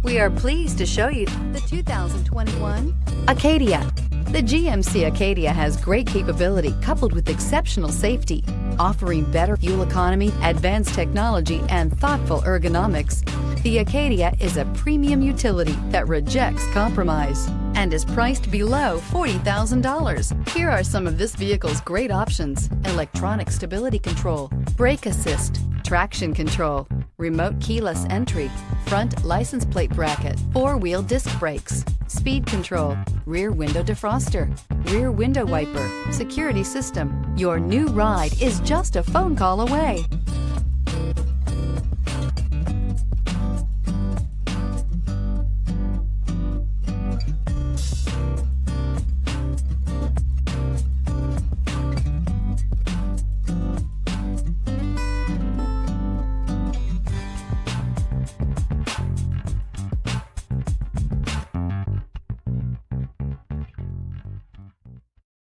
We are pleased to show you the 2021 Acadia. The GMC Acadia has great capability coupled with exceptional safety, offering better fuel economy, advanced technology, and thoughtful ergonomics. The Acadia is a premium utility that rejects compromise and is priced below $40,000. Here are some of this vehicle's great options: electronic stability control, brake assist, traction control, remote keyless entry, front license plate bracket, four-wheel disc brakes, speed control, rear window defroster, rear window wiper, security system. Your new ride is just a phone call away.